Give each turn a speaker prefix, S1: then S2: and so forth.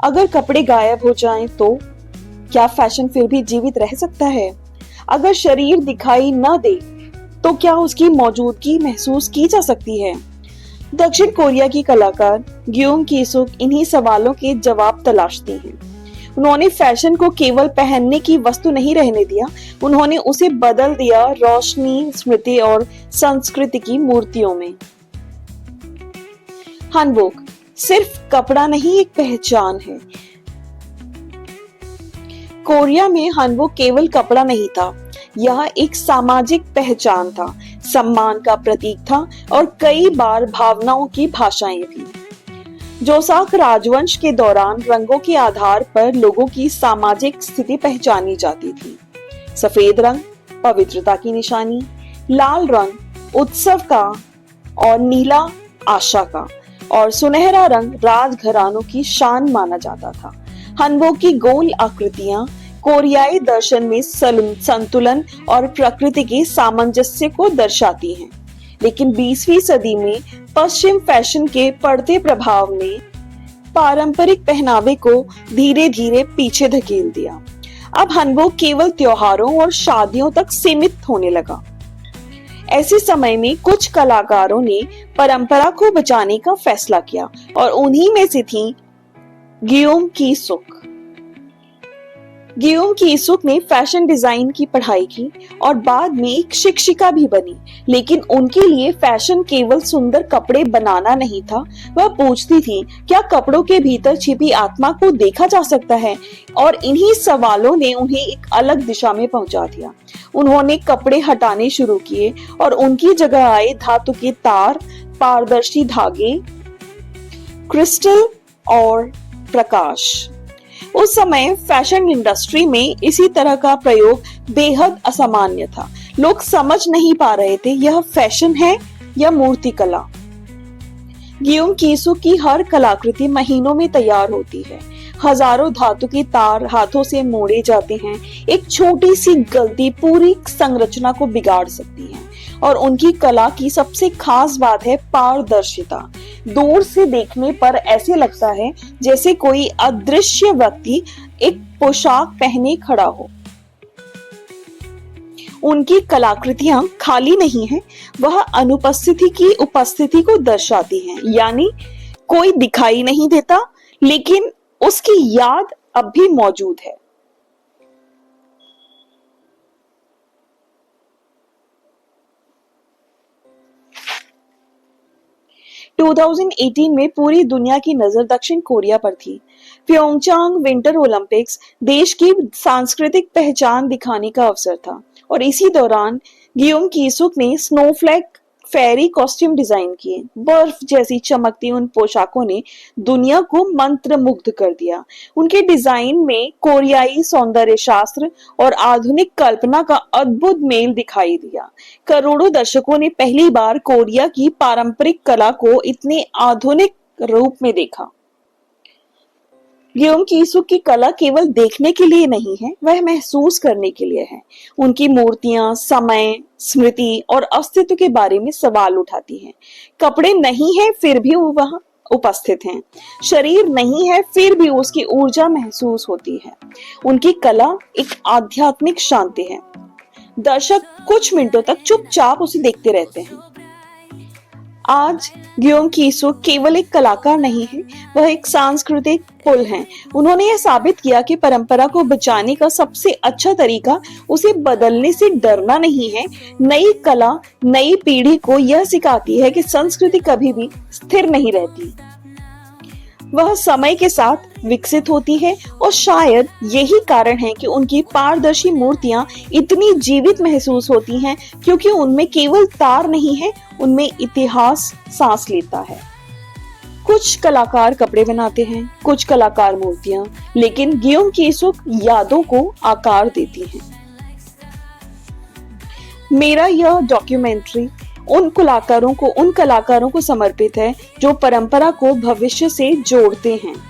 S1: अगर कपड़े गायब हो जाएं तो क्या फैशन फिर भी जीवित रह सकता है? अगर शरीर दिखाई न दे तो क्या उसकी मौजूदगी महसूस की जा सकती है? दक्षिण कोरिया की कलाकार ग्यूम की-सुक इन्हीं सवालों के जवाब तलाशती हैं। उन्होंने फैशन को केवल पहनने की वस्तु नहीं रहने दिया, उन्होंने उसे बदल दिया रोशनी, स्मृति और संस्कृति की मूर्तियों में। हनबोक सिर्फ कपड़ा नहीं, एक पहचान है। कोरिया में हनबोक केवल कपड़ा नहीं था, यह एक सामाजिक पहचान था, सम्मान का प्रतीक था और कई बार भावनाओं की भाषाएं भी। जोसाक राजवंश के दौरान रंगों के आधार पर लोगों की सामाजिक स्थिति पहचानी जाती थी। सफेद रंग पवित्रता की निशानी, लाल रंग उत्सव का और नीला आशा का, और सुनहरा रंग राजघरानों की शान माना जाता था। हनबोक की गोल आकृतियां कोरियाई दर्शन में संतुलन और प्रकृति के सामंजस्य को दर्शाती हैं। लेकिन 20वीं सदी में पश्चिम फैशन के बढ़ते प्रभाव ने पारंपरिक पहनावे को धीरे धीरे पीछे धकेल दिया। अब हनबोक केवल त्योहारों और शादियों तक सीमित होने लगा। ऐसे समय में कुछ कलाकारों ने परंपरा को बचाने का फैसला किया और उन्हीं में से थी ग्यूम की-सुक। ग्यूम की-सुक ने फैशन डिजाइन की पढ़ाई की और बाद में एक शिक्षिका भी बनी, लेकिन उनके लिए फैशन केवल सुंदर कपड़े बनाना नहीं था। वह पूछती थी, क्या कपड़ों के भीतर छिपी आत्मा को देखा जा सकता है? और इन्हीं सवालों ने उन्हें एक अलग दिशा में पहुंचा दिया। उन्होंने कपड़े हटाने शुरू किए और उनकी जगह आए धातु के तार, पारदर्शी धागे, क्रिस्टल और प्रकाश। उस समय फैशन इंडस्ट्री में इसी तरह का प्रयोग बेहद असामान्य था। लोग समझ नहीं पा रहे थे यह फैशन है या मूर्तिकला। ग्यूम की-सुक की हर कलाकृति महीनों में तैयार होती है। हजारों धातु के तार हाथों से मोड़े जाते हैं। एक छोटी सी गलती पूरी संरचना को बिगाड़ सकती है। और उनकी कला की सबसे खास बात है पारदर्शिता। दूर से देखने पर ऐसे लगता है जैसे कोई अदृश्य व्यक्ति एक पोशाक पहने खड़ा हो। उनकी कलाकृतियां खाली नहीं है, वह अनुपस्थिति की उपस्थिति को दर्शाती हैं। यानी कोई दिखाई नहीं देता, लेकिन उसकी याद अब भी मौजूद है। – 2018 में पूरी दुनिया की नजर दक्षिण कोरिया पर थी। प्योंगचांग विंटर ओलंपिक्स देश की सांस्कृतिक पहचान दिखाने का अवसर था और इसी दौरान ग्यूम की-सुक ने स्नोफ्लेक फेरी कॉस्ट्यूम डिजाइन किए। बर्फ जैसी चमकती उन पोशाकों ने दुनिया को मंत्रमुग्ध कर दिया। उनके डिजाइन में कोरियाई सौंदर्य शास्त्र और आधुनिक कल्पना का अद्भुत मेल दिखाई दिया। करोड़ों दर्शकों ने पहली बार कोरिया की पारंपरिक कला को इतने आधुनिक रूप में देखा। ग्यूम की-सुक की कला केवल देखने के लिए नहीं है, वह महसूस करने के लिए है। उनकी मूर्तियां समय, स्मृति और अस्तित्व के बारे में सवाल उठाती हैं। कपड़े नहीं है फिर भी वह उपस्थित हैं। शरीर नहीं है फिर भी उसकी ऊर्जा महसूस होती है। उनकी कला एक आध्यात्मिक शांति है। दर्शक कुछ मिनटों तक चुपचाप उसे देखते रहते हैं। आज ग्यूम की-सुक केवल एक कलाकार नहीं है, वह एक सांस्कृतिक पुल है। उन्होंने यह साबित किया कि परंपरा को बचाने का सबसे अच्छा तरीका उसे बदलने से डरना नहीं है। नई कला नई पीढ़ी को यह सिखाती है कि संस्कृति कभी भी स्थिर नहीं रहती, वह समय के साथ विकसित होती है। और शायद यही कारण है कि उनकी पारदर्शी मूर्तियां इतनी जीवित महसूस होती हैं, क्योंकि उनमें केवल तार नहीं है, उनमें इतिहास सांस लेता है। कुछ कलाकार कपड़े बनाते हैं, कुछ कलाकार मूर्तियां, लेकिन ग्यूम की-सुक यादों को आकार देती हैं। मेरा यह डॉक्यूमेंट्री उन कलाकारों को समर्पित है जो परंपरा को भविष्य से जोड़ते हैं।